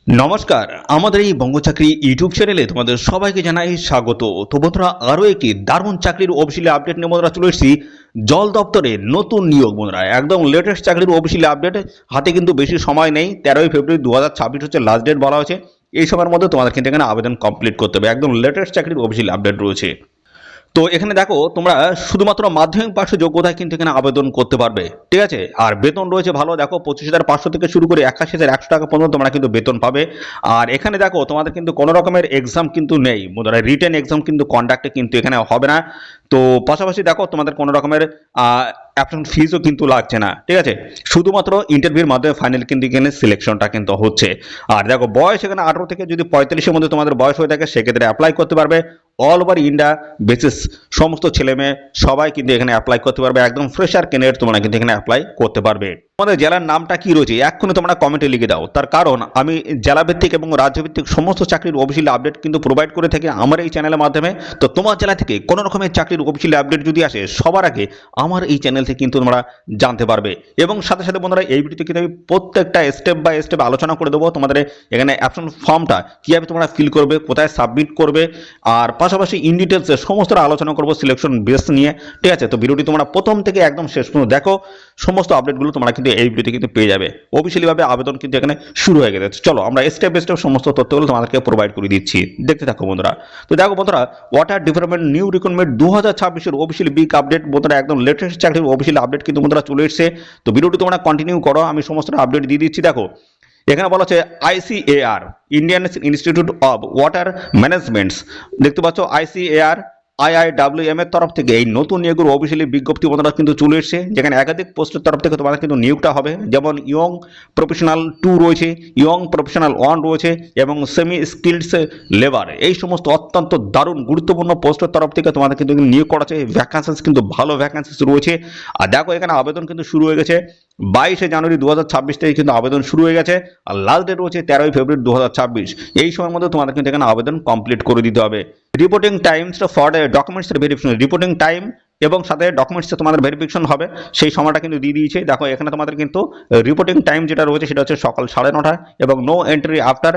নমস্কার, আমাদের এই বঙ্গ চাকরি ইউটিউব চ্যানেলে তোমাদের সবাইকে জানাই স্বাগত। তো বন্ধুরা, আরও একটি দারুণ চাকরির অফিসিয়ালি আপডেট নিয়ে বন্ধুরা চলে এসেছি। জল দপ্তরে নতুন নিয়োগ বন্ধুরা, একদম লেটেস্ট চাকরির অফিসিয়ালি আপডেট। হাতে কিন্তু বেশি সময় নেই, 13ই ফেব্রুয়ারি 2026 হচ্ছে লাস্ট ডেট বলা হয়েছে। এই সময়ের মধ্যে তোমাদের কিন্তু এখানে আবেদন কমপ্লিট করতে হবে। একদম লেটেস্ট চাকরির অফিসিয়ালি আপডেট রয়েছে। তো এখানে দেখো, তোমরা শুধুমাত্র মাধ্যমিক পাশের যোগ্যতায় কিন্তু এখানে আবেদন করতে পারবে, ঠিক আছে। আর বেতন রয়েছে ভালো, দেখো 25,500 থেকে শুরু করে 81,100 টাকা পর্যন্ত তোমরা কিন্তু বেতন পাবে। আর এখানে দেখো, তোমাদের কিন্তু কোনো রকমের এক্সাম কিন্তু নেই বন্ধুরা, রিটেন এক্সাম কিন্তু কন্ডাক্টে কিন্তু এখানে হবে না। তো পাশাপাশি দেখো, তোমাদের কোনো রকমের অ্যাপ্লিকেশন ফিজও কিন্তু লাগছে না, ঠিক আছে। শুধুমাত্র ইন্টারভিউর মাধ্যমে ফাইনাল কিন্তু এখানে সিলেকশনটা কিন্তু হচ্ছে। আর দেখো, বয়স এখানে 18 থেকে যদি 45-এর মধ্যে তোমাদের বয়স হয়ে থাকে, সেক্ষেত্রে অ্যাপ্লাই করতে পারবে। অল ওভার ইন্ডিয়া বেসিস সমস্ত ছেলে মেয়ে সবাই কিন্তু এখানে অ্যাপ্লাই করতে পারবে। একদম ফ্রেশার ক্যান্ডিডেট তোমরা কিন্তু এখানে অ্যাপ্লাই করতে পারবে। তোমাদের জেলার নামটা কি রয়েছে এক্ষুনি তোমরা কমেন্টে লিখে দাও, তার কারণ আমি জেলাভিত্তিক এবং রাজ্যভিত্তিক সমস্ত চাকরির অফিসিয়াল আপডেট কিন্তু প্রোভাইড করে থাকি আমার এই চ্যানেলের মাধ্যমে। তো তোমার জেলা থেকে কোনো রকমের চাকরির অফিসিয়াল আপডেট যদি আসে, সবার আগে আমার এই চ্যানেল থেকে কিন্তু তোমরা জানতে পারবে। এবং সাথে সাথে বন্ধুরা, এই ভিডিওতে কিন্তু আমি প্রত্যেকটা স্টেপ বাই স্টেপ আলোচনা করে দেবো। তোমাদের এখানে অ্যাপ্লিকেশন ফর্মটা কীভাবে তোমরা ফিল করবে, কোথায় সাবমিট করবে, আর পাশাপাশি ইন ডিটেলসে সমস্ত আলোচনা করবো সিলেকশন বেস নিয়ে, ঠিক আছে। তো ভিডিওটি তোমরা প্রথম থেকে একদম শেষ পর্যন্ত দেখো, সমস্ত আপডেটগুলো তোমরা কিন্তু এই ভিডিওতে কিন্তু পেয়ে যাবে। অফিসিয়ালি ভাবে আবেদন কিন্তু এখানে শুরু হয়ে গেছে। চলো আমরা স্টেপ বাই স্টেপ সমস্ত তথ্যগুলো তোমাদেরকে প্রোভাইড করে দিচ্ছি, দেখতে থাকো বন্ধুরা। তো দেখো বন্ধুরা, ওয়াটার ডিপার্টমেন্ট নিউ রিক্রুটমেন্ট 2026-এর অফিসিয়াল বিগ আপডেট বন্ধুরা, একদম লেটেস্ট চাকরির অফিসিয়াল আপডেট কিন্তু বন্ধুরা চলে এসেছে। তো ভিডিওটি তোমরা কন্টিনিউ করো, আমি সমস্ত আপডেট দিয়ে দিচ্ছি। দেখো, এখানে বলা হচ্ছে ICAR, Indian institute of water ম্যানেজমেন্টস, দেখতে পাচ্ছ আইসিএআর আইআইডব্লিউএম এর তরফ থেকে এই নতুন নিয়োগের অফিসিয়ালি বিজ্ঞপ্তি বন্ধুরা কিন্তু চলে এসেছে, যেখানে একাধিক পোস্টের তরফ থেকে তোমাদের কিন্তু নিয়োগটা হবে। যেমন ইয়ং প্রফেশনাল 2 রয়েছে, ইয়ং প্রফেশনাল 1 রয়েছে, এবং সেমি স্কিলডস লেবার। এই সমস্ত অত্যন্ত দারুণ গুরুত্বপূর্ণ পোস্টের তরফ থেকে তোমাদের কিন্তু নিয়োগ করা আছে। ভ্যাকান্সিস কিন্তু ভালো ভ্যাকান্সিস রয়েছে। আর দেখো, এখানে আবেদন কিন্তু শুরু হয়ে গেছে 22শে জানুয়ারি 2026 থেকে কিন্তু আবেদন শুরু হয়ে গেছে। আর লাস্ট ডেট রয়েছে 13ই ফেব্রুয়ারি 2026। এই সময়ের মধ্যে তোমাদের কিন্তু এখানে আবেদন কমপ্লিট করে দিতে হবে। Reporting Times for documents verification, reporting time এবং সাথে ডকুমেন্টস তোমাদের ভেরিফিকেশন হবে, সেই সময়টা কিন্তু দিয়ে দিয়েছে। দেখো, এখানে তোমাদের কিন্তু রিপোর্টিং টাইম যেটা রয়েছে সেটা হচ্ছে সকাল 9:30 এবং নো এন্ট্রি আফটার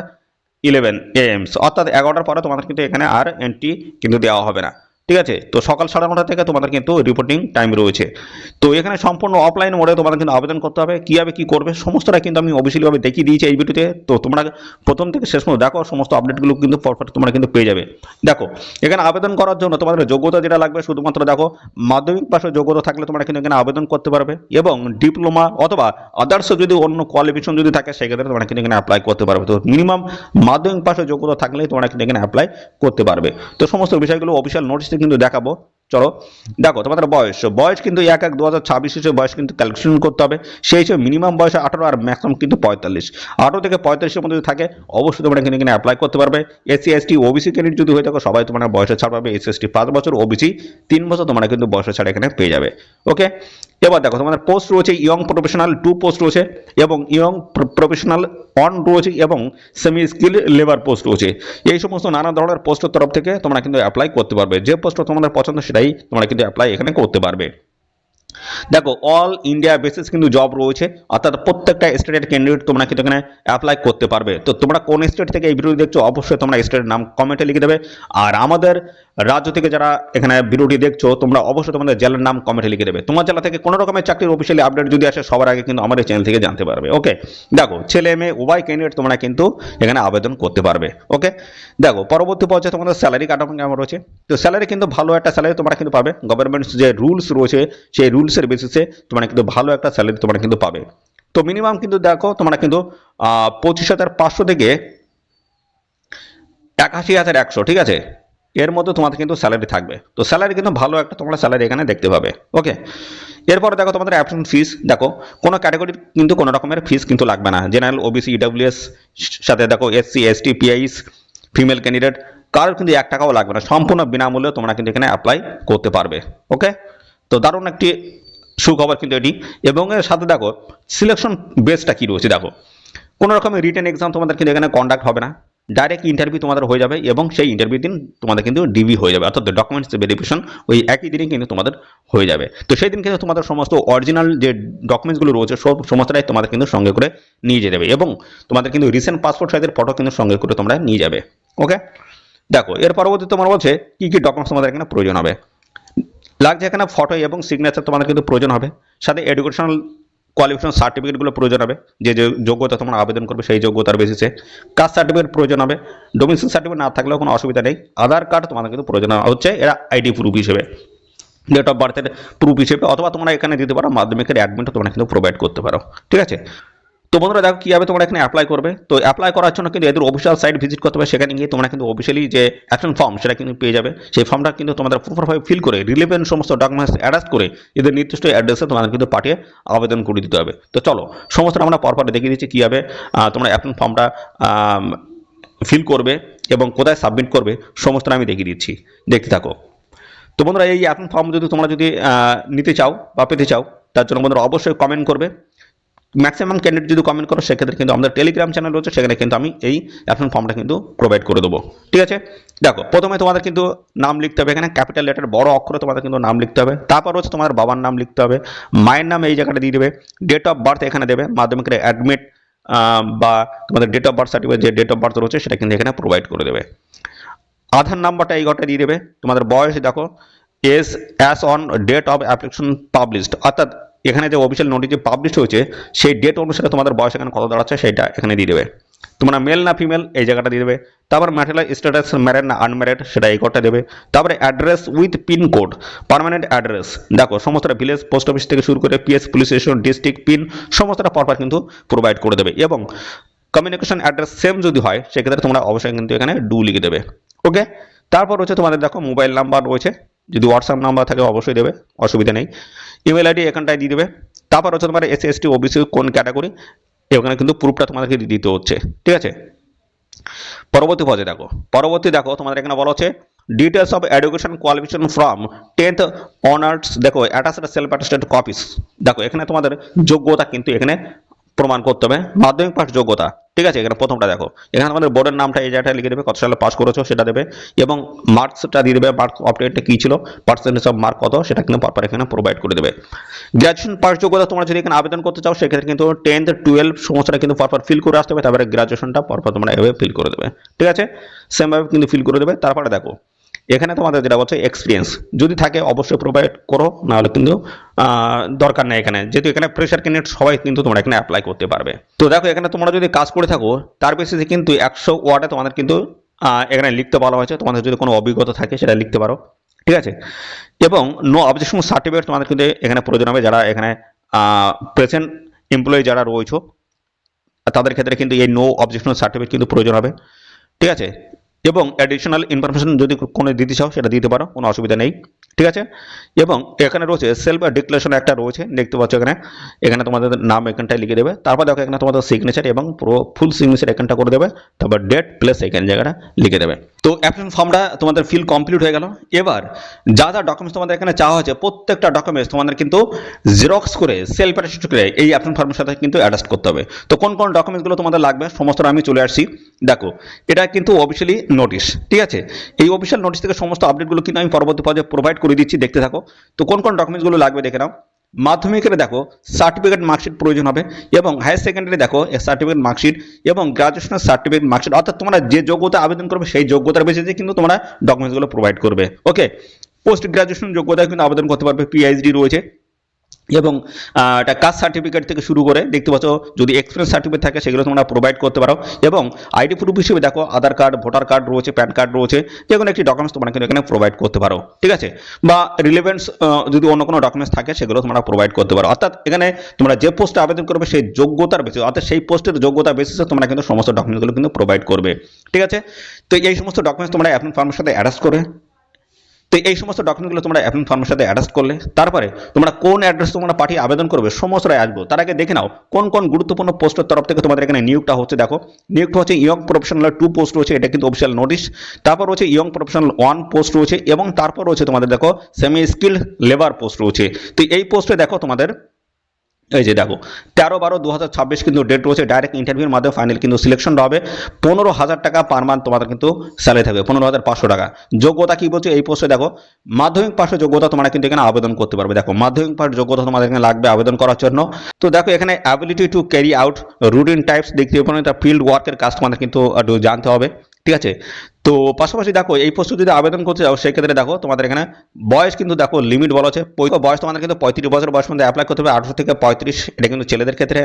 11 AM, অর্থাৎ 11টার পরে তোমাদের কিন্তু এখানে আর এন্ট্রি কিন্তু দেওয়া হবে না, ঠিক আছে। তো সকাল 9:30 থেকে তোমাদের কিন্তু রিপোর্টিং টাইম রয়েছে। তো এখানে সম্পূর্ণ অফলাইন মোডে তোমাদের কিন্তু আবেদন করতে হবে। কীভাবে কী করবে সমস্তটা কিন্তু আমি অফিসিয়ালিভাবে দেখিয়ে দিয়েছি এই ভিডিওতে। তো তোমরা প্রথম থেকে শেষ পর্যন্ত দেখো, সমস্ত আপডেটগুলো কিন্তু পরপর তোমরা কিন্তু পেয়ে যাবে। দেখো, এখানে আবেদন করার জন্য তোমাদের যোগ্যতা যেটা লাগবে, শুধুমাত্র দেখো মাধ্যমিক পাশের যোগ্যতা থাকলে তোমরা কিন্তু এখানে আবেদন করতে পারবে। এবং ডিপ্লোমা অথবা আদার্স যদি অন্য কোয়ালিফিকেশন যদি থাকে, সেক্ষেত্রে তোমরা কিন্তু এখানে অ্যাপ্লাই করতে পারবে। তো মিনিমাম মাধ্যমিক পাশের যোগ্যতা থাকলে তোমরা কিন্তু এখানে অ্যাপ্লাই করতে পারবে। তো সমস্ত বিষয়গুলো অফিসিয়াল নোটিশে কিন্তু দেখাবো। চলো দেখো, তোমাদের বয়স কিন্তু 1/1/2026 হিসেবে বয়স কিন্তু ক্যালকুলেশন করতে হবে। সেই হিসেবে মিনিমাম বয়স 18 আর ম্যাক্সিমাম কিন্তু 45। 18 থেকে 45-এর মধ্যে থাকে, অবশ্যই তোমরা কিন্তু এখানে অ্যাপ্লাই করতে পারবে। এসসি এসটি ওবিসি ক্যান্ডিডেট যদি হয়ে থাকো, সবাই তোমরা বয়সে ছাড় পাবে। এসসি এসটি 5 বছর, ওবিসি 3 বছর তোমরা কিন্তু বয়সে ছাড় এখানে পেয়ে যাবে। ওকে, এবার দেখো, তোমাদের পোস্ট রয়েছে ইয়ং প্রফেশনাল 2 পোস্ট রয়েছে, এবং ইয়ং প্রফেশনাল 1 রয়েছে, এবং সেমি স্কিল লেবার পোস্ট রয়েছে। এই সমস্ত নানা ধরনের পোস্টের তরফ থেকে তোমরা কিন্তু অ্যাপ্লাই করতে পারবে। যে পোস্ট তোমাদের পছন্দ সেটাই তোমরা কিন্তু অ্যাপ্লাই এখানে করতে পারবে। দেখো, অল ইন্ডিয়া বেসিস কিন্তু জব রয়েছে, অর্থাৎ প্রত্যেকটা স্টেটের ক্যান্ডিডেট তোমরা কিন্তু এখানে অ্যাপ্লাই করতে পারবে। তো তোমরা কোন স্টেট থেকে এই ভিডিও দেখছো, অবশ্যই তোমরা স্টেটের নাম কমেন্টে লিখে দেবে। আর আমাদের রাজ্য থেকে যারা এখানে ভিডিওটি দেখছো, তোমরা অবশ্যই তোমাদের জেলার নাম কমেন্টে লিখে দেবে। তোমার জেলা থেকে কোনো রকমের চাকরির অফিসিয়ালি আপডেট যদি আসে, সবার আগে কিন্তু আমার এই চ্যানেল থেকে জানতে পারবে। ওকে, দেখো, ছেলে মেয়ে উভয় ক্যান্ডিডেট তোমরা কিন্তু এখানে আবেদন করতে পারবে। ওকে, দেখো, পরবর্তী পর্যায়ে তোমাদের স্যালারি কাঠামো কেমন রয়েছে। তো স্যালারি কিন্তু ভালো একটা স্যালারি তোমরা কিন্তু পাবে। গভর্নমেন্ট যে রুলস রয়েছে, সেই রুলসের বেসিসে তোমরা কিন্তু ভালো একটা স্যালারি তোমরা কিন্তু পাবে। তো মিনিমাম কিন্তু দেখো, তোমরা কিন্তু 25,500 থেকে 81,100, ঠিক আছে, এর মধ্যে তোমাদের কিন্তু স্যালারি থাকবে। তো স্যালারি কিন্তু ভালো একটা তোমরা স্যালারি এখানে দেখতে পাবে। ওকে, এরপরে দেখো, তোমাদের অ্যাপ্লিকেশন ফিস দেখো, কোনো ক্যাটাগরির কিন্তু কোনো রকমের ফিস কিন্তু লাগবে না। জেনারেল, ওবিসি, ইডব্লিউএস, সাথে দেখো এসসি এসটি পিআইস, ফিমেল ক্যান্ডিডেট, কারোর কিন্তু 1 টাকাও লাগবে না। সম্পূর্ণ বিনামূল্যে তোমরা কিন্তু এখানে অ্যাপ্লাই করতে পারবে। ওকে, তো দারুণ একটি সুখবর কিন্তু এটি। এবং এর সাথে দেখো, সিলেকশন বেসটা কি রয়েছে। দেখো, কোনো রকমের রিটেন এক্সাম তোমাদের কিন্তু এখানে কন্ডাক্ট হবে না। ডাইরেক্ট ইন্টারভিউ তোমাদের হয়ে যাবে এবং সেই ইন্টারভিউ দিন তোমাদের কিন্তু ডিবি হয়ে যাবে, অর্থাৎ ডকুমেন্টস ভেরিফিকেশন ওই একই দিনে কিন্তু তোমাদের হয়ে যাবে। তো সেই দিন কিন্তু তোমাদের সমস্ত অরিজিনাল যে ডকুমেন্টসগুলো রয়েছে সমস্তটাই তোমাদের কিন্তু সঙ্গে করে নিয়ে যেতে হবে এবং তোমাদের কিন্তু রিসেন্ট পাসপোর্ট সাইজের ফটো কিন্তু সঙ্গে করে তোমরা নিয়ে যাবে। ওকে, দেখো এর পরবর্তী তোমার বলছে কি কি ডকুমেন্টস তোমাদের এখানে প্রয়োজন হবে। লাগছে এখানে ফটো এবং সিগনেচার তোমাদের কিন্তু প্রয়োজন হবে, সাথে এডুকেশনাল কোয়ালিফিকেশন সার্টিফিকেটগুলো প্রয়োজন হবে, যে যে যোগ্যতা তোমরা আবেদন করবে সেই যোগ্যতার বেসিসে। কাস্ট সার্টিফিকেট প্রয়োজন হবে, ডোমিসাইল সার্টিফিকেট না থাকলেও কোনো অসুবিধা নেই। আধার কার্ড তোমাদের কিন্তু প্রয়োজন হচ্ছে এরা আইডি প্রুফ হিসেবে, ডেট অফ বার্থের প্রুফ হিসেবে, অথবা তোমরা এখানে দিতে পারো মাধ্যমিকের অ্যাডমিটও তোমরা কিন্তু প্রোভাইড করতে পারো। ঠিক আছে, তো বন্ধুরা দেখো কীভাবে তোমরা এখানে অ্যাপ্লাই করবে। তো অ্যাপ্লাই করার জন্য কিন্তু এদের অফিসিয়াল সাইট ভিজিট করতে হবে, সেখানে গিয়ে তোমরা কিন্তু অফিসিয়ালি যে অ্যাকশন ফর্ম সেটা কিন্তু পেয়ে যাবে। সেই ফর্মটা কিন্তু তোমাদের প্রপারভাবে ফিল করে রিলেভেন্ট সমস্ত ডকুমেন্টস অ্যাটাচ করে এদের নির্দিষ্ট অ্যাড্রেসে তোমাদের কিন্তু পাঠিয়ে আবেদন করে দিতে হবে। তো চলো সমস্ত আমরা পরপর দেখিয়ে দিচ্ছি কীভাবে তোমরা অ্যাকশন ফর্মটা ফিল করবে এবং কোথায় সাবমিট করবে সমস্তটা আমি দেখিয়ে দিচ্ছি, দেখতে থাকো। তো বন্ধুরা এই অ্যাকশন ফর্ম যদি তোমরা যদি নিতে চাও বা পেতে চাও, তার জন্য বন্ধুরা অবশ্যই কমেন্ট করবে। ম্যাক্সিমাম ক্যান্ডিডেট যদি কমেন্ট করো সেক্ষেত্রে কিন্তু আমাদের টেলিগ্রাম চ্যানেল রয়েছে, সেখানে কিন্তু আমি এই অ্যাকশন ফর্মটা কিন্তু প্রোভাইড করে দেবো। ঠিক আছে, দেখো প্রথমে তোমাদের কিন্তু নাম লিখতে হবে, এখানে ক্যাপিটাল লেটার বড় অক্ষরে তোমাদের কিন্তু নাম লিখতে হবে। তারপর হচ্ছে তোমার বাবার নাম লিখতে হবে, মায়ের নাম এই জায়গাটা দিয়ে দেবে, ডেট অফ বার্থ এখানে দেবে, মাধ্যমিকের অ্যাডমিট বা তোমাদের ডেট অফ বার্থ সার্টিফিকেট যে ডেট অফ বার্থ রয়েছে সেটা কিন্তু এখানে প্রোভাইড করে দেবে। আধার নাম্বারটা এই ঘরটা দিয়ে দেবে। তোমাদের বয়স দেখো as as on date of application published, অর্থাৎ এখানে যে অফিসিয়াল নোটিশ যে পাবলিশ হয়েছে সেই ডেট অনুসারে তোমাদের বয়স এখানে কত দাঁড়াচ্ছে সেটা এখানে দিয়ে দেবে। তোমরা মেল না ফিমেল এই জায়গাটা দিয়ে দেবে। তারপর ম্যারিটাল স্ট্যাটাস ম্যারেড না আনম্যারেড সেটা এই কোডটা দেবে। তারপরে address with pin code, permanent address দেখো সমস্তটা ভিলেজ পোস্ট অফিস থেকে শুরু করে PS police station district pin সমস্তটা পরপর কিন্তু প্রোভাইড করে দেবে। এবং কমিউনিকেশন অ্যাড্রেস সেম যদি হয় সেক্ষেত্রে তোমরা অবশ্যই কিন্তু এখানে ডু লিখে দেবে। ওকে, তারপর হচ্ছে তোমাদের দেখো মোবাইল নাম্বার রয়েছে, যদি হোয়াটসঅ্যাপ নাম্বার থাকে অবশ্যই দেবে, অসুবিধা নেই। ইমেল আইডি এখানটায় দিয়ে দেবে। তারপর হচ্ছে তোমার এসসি এসটি ওবিসি কোন ক্যাটাগরি এখানে কিন্তু প্রুফটা তোমাদেরকে দিতে হচ্ছে। ঠিক আছে, পরবর্তী পদে দেখো তোমাদের এখানে বলা হচ্ছে details of education qualification from 10th honours, দেখো অ্যাটাচড সেলফ অ্যাটেস্টেড কপিস। দেখো এখানে তোমাদের যোগ্যতা কিন্তু এখানে প্রমাণ করতে হবে, মাধ্যমিক পাস যোগ্যতা। ঠিক আছে, এখানে প্রথমটা দেখো এখানে তোমাদের বোর্ডের নামটা এই জায়গাটা লিখে দেবে, কত সালে পাস করেছো সেটা দেবে এবং মার্কসটা দিয়ে দেবে, মার্কস অফ টেটে কী ছিল, পার্সেন্টেজ অফ মার্ক কত সেটা কিন্তু পরপর এখানে প্রোভাইড করে দেবে। গ্র্যাজুয়েশন পাস যোগ্যতা তোমরা যদি এখানে আবেদন করতে চাও সেক্ষেত্রে কিন্তু 10th 12 সমস্তটা কিন্তু পরপর ফিল করে আসতে হবে, তারপরে গ্র্যাজুয়েশনটা পরপর তোমরা এভাবে ফিল করে দেবে। ঠিক আছে, সেমভাবে কিন্তু ফিল করে দেবে। তারপরে দেখো এখানে তোমাদের যেটা বলছে এক্সপিরিয়েন্স যদি থাকে অবশ্যই প্রোভাইড করো, নাহলে কিন্তু দরকার নেই এখানে, যেহেতু এখানে ফ্রেশার ক্যান্ডিডেট সবাই কিন্তু তোমরা এখানে অ্যাপ্লাই করতে পারবে। তো দেখো এখানে তোমরা যদি কাজ করে থাকো তার বেসিসে কিন্তু 100 ওয়ার্ডে তোমাদের কিন্তু এখানে লিখতে বলা হয়েছে, তোমাদের যদি কোনো অভিজ্ঞতা থাকে সেটা লিখতে পারো। ঠিক আছে, এবং নো অবজেকশন সার্টিফিকেট তোমাদের কিন্তু এখানে প্রয়োজন হবে, যারা এখানে প্রেজেন্ট এমপ্লয়ি যারা রয়েছে তাদের ক্ষেত্রে কিন্তু এই নো অবজেকশন সার্টিফিকেট কিন্তু প্রয়োজন হবে। ঠিক আছে, এবং অ্যাডিশনাল ইনফরমেশন যদি কোনো দিতে চাও সেটা দিতে পারো, কোনো অসুবিধা নেই। ঠিক আছে, এবং এখানে রয়েছে সেলফ ডিক্লারেশন একটা রয়েছে, দেখতে পাচ্ছ এখানে তোমাদের নাম এখানটায় লিখে দেবে। তারপর দেখো এখানে তোমাদের সিগনেচার এবং পুরো ফুল সিগনেচার এখানটা করে দেবে, তারপর ডেট প্লেস এখানে জায়গাটা লিখে দেবে। তো অ্যাপ্লিকেশন ফর্মটা তোমাদের ফিল কমপ্লিট হয়ে গেল। এবার যা যা ডকুমেন্টস তোমাদের এখানে চাওয়া হয়েছে প্রত্যেকটা ডকুমেন্টস তোমাদের কিন্তু জেরক্স করে সেলফ অ্যাটেস্ট করে এই অ্যাপ্লিকেশন ফর্মের সাথে কিন্তু অ্যাটাচ করতে হবে। তো কোন কোন ডকুমেন্টসগুলো তোমাদের লাগবে সমস্তটা আমি চলে আসছি। দেখো এটা কিন্তু অফিসিয়ালি নোটিশ, ঠিক আছে, এই অফিসিয়াল নোটিশ থেকে সমস্ত আপডেটগুলো কিন্তু আমি পরবর্তী পর্যায়ে প্রোভাইড করে দিচ্ছি, দেখতে থাকো। তো কোন কোন ডকুমেন্টসগুলো লাগবে দেখে নাও। মাধ্যমিকের দেখো সার্টিফিকেট মার্কশিট প্রয়োজন হবে, এবং হায়ার সেকেন্ডারি দেখো সার্টিফিকেট মার্কশিট এবং গ্রাজুয়েশনের সার্টিফিকেট মার্কশিট, অর্থাৎ তোমরা যে যোগ্যতা আবেদন করবে সেই যোগ্যতার বেসিসে কিন্তু তোমরা ডকুমেন্টসগুলো প্রোভাইড করবে। ওকে, পোস্ট গ্রাজুয়েশন যোগ্যতা কিন্তু আবেদন করতে পারবে, পিএইচডি রয়েছে, এবং একটা কাস্ট সার্টিফিকেট থেকে শুরু করে দেখতে পাচ্ছ যদি এক্সপিরিয়েন্স সার্টিফিকেট থাকে সেগুলো তোমরা প্রোভাইড করতে পারো। এবং আইডি প্রুফ হিসেবে দেখো আধার কার্ড, ভোটার কার্ড রয়েছে, প্যান কার্ড রয়েছে, যে কোনো একটি ডকুমেন্টস তোমরা কিন্তু এখানে প্রোভাইড করতে পারো। ঠিক আছে, বা রিলেভেন্স যদি অন্য কোনো ডকুমেন্টস থাকে সেগুলো তোমরা প্রোভাইড করতে পারো। অর্থাৎ এখানে তোমরা যে পোস্টে আবেদন করবে সেই যোগ্যতার বেসিস, অর্থাৎ সেই পোস্টের যোগ্যতার বেসিসে তোমরা কিন্তু সমস্ত ডকুমেন্টসগুলো কিন্তু প্রোভাইড করবে। ঠিক আছে, তো এই সমস্ত ডকুমেন্টস তোমরা অ্যাপ্লিকেশন ফর্মের সাথে অ্যাটাচ করবে। তো এই সমস্ত ডকুমেন্টগুলো তোমরা অ্যাপ্লিকেশন ফর্মের সাথে অ্যাটাচ করলে তারপরে তোমরা কোন অ্যাড্রেস তোমরা পাঠিয়ে আবেদন করবে সমস্তটাই আসবো। তার আগে দেখে নাও কোন কোন গুরুত্বপূর্ণ পোস্টের তরফ থেকে তোমাদের এখানে নিয়োগটা হচ্ছে। দেখো নিয়োগটা হচ্ছে ইয়ং প্রফেশনাল 2 পোস্ট রয়েছে, এটা কিন্তু অফিসিয়াল নোটিশ। তারপর রয়েছে ইয়ং প্রফেশনাল 1 পোস্ট রয়েছে, এবং তারপর রয়েছে তোমাদের দেখো সেমি স্কিল্ড লেবার পোস্ট রয়েছে। তো এই পোস্টে দেখো তোমাদের এই যে দেখো 13/12/2026 কিন্তু ডেট রয়েছে। ডাইরেক্ট ইন্টারভিউর মাধ্যমে ফাইনাল কিন্তু সিলেকশন হবে। 15,000 টাকা পার মান্থ তোমাদের কিন্তু স্যালারি থাকবে, 15,500 টাকা। যোগ্যতা কি বলছে এই পোস্টে দেখো, মাধ্যমিক পাশের যোগ্যতা তোমরা কিন্তু এখানে আবেদন করতে পারবে। দেখো মাধ্যমিক পাশ যোগ্যতা তোমাদের এখানে লাগবে আবেদন করার জন্য। তো দেখো এখানে ability to carry out routine types দেখতে পাবেন, এটা ফিল্ড ওয়ার্কের কাজ তোমাদের কিন্তু একটু জানতে হবে, ঠিক আছে। তো পাশাপাশি দেখো এই পোস্টে যদি আবেদন করতে যাও সেক্ষেত্রে দেখো তোমাদের এখানে বয়স কিন্তু দেখো লিমিট বলা আছে, বয়স তোমাদের কিন্তু 35 বছর বয়স মধ্যে অ্যাপ্লাই করতে হবে। 18 থেকে 35 এটা কিন্তু ছেলেদের ক্ষেত্রে,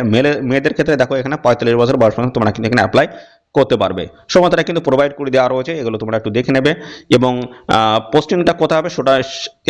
মেয়েদের ক্ষেত্রে দেখো এখানে 45 বছর বয়স পর্যন্ত তোমরা কিন্তু এখানে অ্যাপ্লাই করতে পারবে। সময়টা কিন্তু প্রোভাইড করে দেওয়া রয়েছে, এগুলো তোমরা একটু দেখে নেবে। এবং পোস্টিংটা কোথায় হবে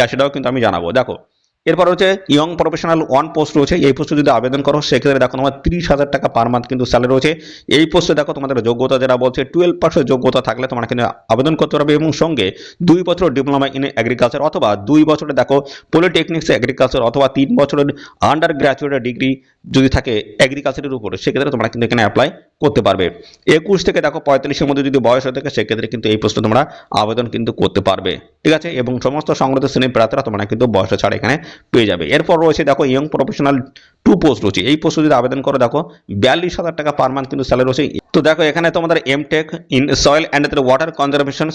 সেটাও কিন্তু আমি জানাবো। দেখো এরপর হচ্ছে ইয়ং প্রফেশনাল 1 পোস্ট রয়েছে। এই পোস্টে যদি আবেদন করো সেক্ষেত্রে দেখো তোমার 30,000 টাকা পার মান্থ কিন্তু স্যালারি রয়েছে। এই পোস্টে দেখো তোমাদের যোগ্যতা যেটা বলছে 12% যোগ্যতা থাকলে তোমরা কিন্তু আবেদন করতে পারবে, এবং সঙ্গে 2 বছর ডিপ্লোমা ইন এগ্রিকালচার অথবা 2 বছরের দেখো পলিটেকনিক্স এগ্রিকালচার অথবা 3 বছরের আন্ডার গ্র্যাজুয়েট ডিগ্রি যদি থাকে এগ্রিকালচারের উপরে সেক্ষেত্রে তোমরা কিন্তু এখানে অ্যাপ্লাই করতে পারবে। 21 থেকে দেখো 45-এর মধ্যে যদি বয়স হয়ে থাকে সেক্ষেত্রে কিন্তু এই পোস্টে তোমরা আবেদন কিন্তু করতে পারবে, ঠিক আছে। এবং সমস্ত সংগঠিত শ্রেণীর প্রার্থীরা তোমরা কিন্তু বয়স ছাড় এখানে পেয়ে যাবে। এরপর রয়েছে দেখো ইয়ং প্রফেশনাল 2 পোস্ট রয়েছে। এই পোস্টে যদি আবেদন করো দেখো 42,000 টাকা পার মান্থ কিন্তু স্যালারি রয়েছে। তো দেখো এখানে তোমাদের MTech in soil and water conservation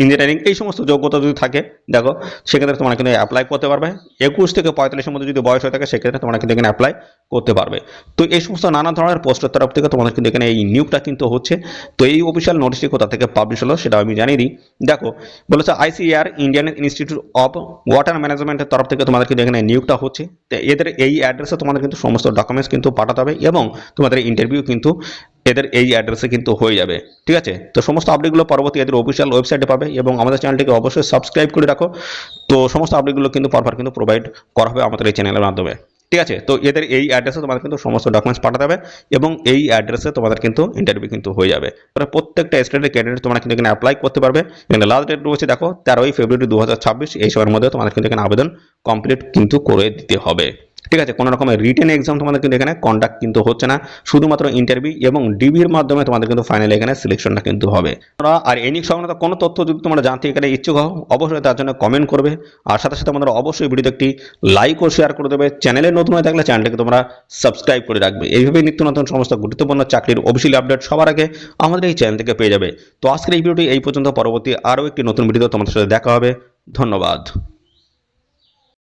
engineering এই সমস্ত যোগ্যতা যদি থাকে দেখো সেক্ষেত্রে তোমরা কিন্তু অ্যাপ্লাই করতে পারবে। 21 থেকে 45-এর মধ্যে যদি বয়স হয়ে থাকে সেক্ষেত্রে তোমরা কিন্তু এখানে অ্যাপ্লাই করতে পারবে। তো এই সমস্ত নানা ধরনের পোস্টের তরফ থেকে তোমাদের কিন্তু এখানে এই নিয়োগটা কিন্তু হচ্ছে। তো এই অফিসিয়াল নোটিশটি কোথা থেকে পাবলিশ হলো সেটা আমি জানিয়ে দিই। দেখো বলেছে ICAR Indian institute of water ম্যানেজমেন্টের তরফ থেকে তোমাদের কিন্তু এখানে নিয়োগটা হচ্ছে। তো এদের এই অ্যাড্রেসে তোমাদের কিন্তু সমস্ত ডকুমেন্টস কিন্তু পাঠাতে হবে, এবং তোমাদের ইন্টারভিউ কিন্তু এদের এই অ্যাড্রেসে কিন্তু হয়ে যাবে, ঠিক আছে। তো সমস্ত আপডেটগুলো পরবর্তী এদের অফিসিয়াল ওয়েবসাইটে পাবে, এবং আমাদের চ্যানেলটিকে অবশ্যই সাবস্ক্রাইব করে রাখো। তো সমস্ত আপডেটগুলো কিন্তু পরপর কিন্তু প্রোভাইড করা হবে আমাদের এই চ্যানেলের মাধ্যমে, ঠিক আছে। তো এদের এই অ্যাড্রেসে তোমাদের কিন্তু সমস্ত ডকুমেন্টস পাঠাতে হবে, এবং এই অ্যাড্রেসে তোমাদের কিন্তু ইন্টারভিউ কিন্তু হয়ে যাবে। প্রত্যেকটা স্টেটের ক্যান্ডিডেট তোমরা কিন্তু এখানে অ্যাপ্লাই করতে পারবে। এখানে লাস্ট ডেট রয়েছে দেখো 13 ফেব্রুয়ারি 2026। এই সময়ের মধ্যে তোমাদের কিন্তু এখানে আবেদন কমপ্লিট কিন্তু করে দিতে হবে, ঠিক আছে। কোনো রকমের রিটেন এক্সাম তোমাদের কিন্তু এখানে কন্ডাক্ট কিন্তু হচ্ছে না, শুধুমাত্র ইন্টারভিউ এবং ডিবির মাধ্যমে তোমাদের কিন্তু ফাইনালি এখানে সিলেকশনটা কিন্তু হবে। আর এই নিয়োগ সংক্রান্ত কোনো তথ্য যদি তোমরা জানতে এখানে ইচ্ছুক হও অবশ্যই তার জন্য কমেন্ট করবে, আর সাথে সাথে আমাদের অবশ্যই ভিডিওতে একটি লাইক ও শেয়ার করে দেবে। চ্যানেলে নতুন হয়ে থাকলে চ্যানেলটাকে তোমরা সাবস্ক্রাইব করে রাখবে। এইভাবে নিত্য নতুন সমস্ত গুরুত্বপূর্ণ চাকরির অফিসিয়াল আপডেট সবার আগে আমাদের এই চ্যানেল থেকে পেয়ে যাবে। তো আজকের এই ভিডিওটি এই পর্যন্ত, পরবর্তী আরও একটি নতুন ভিডিও তোমাদের সাথে দেখা হবে। ধন্যবাদ।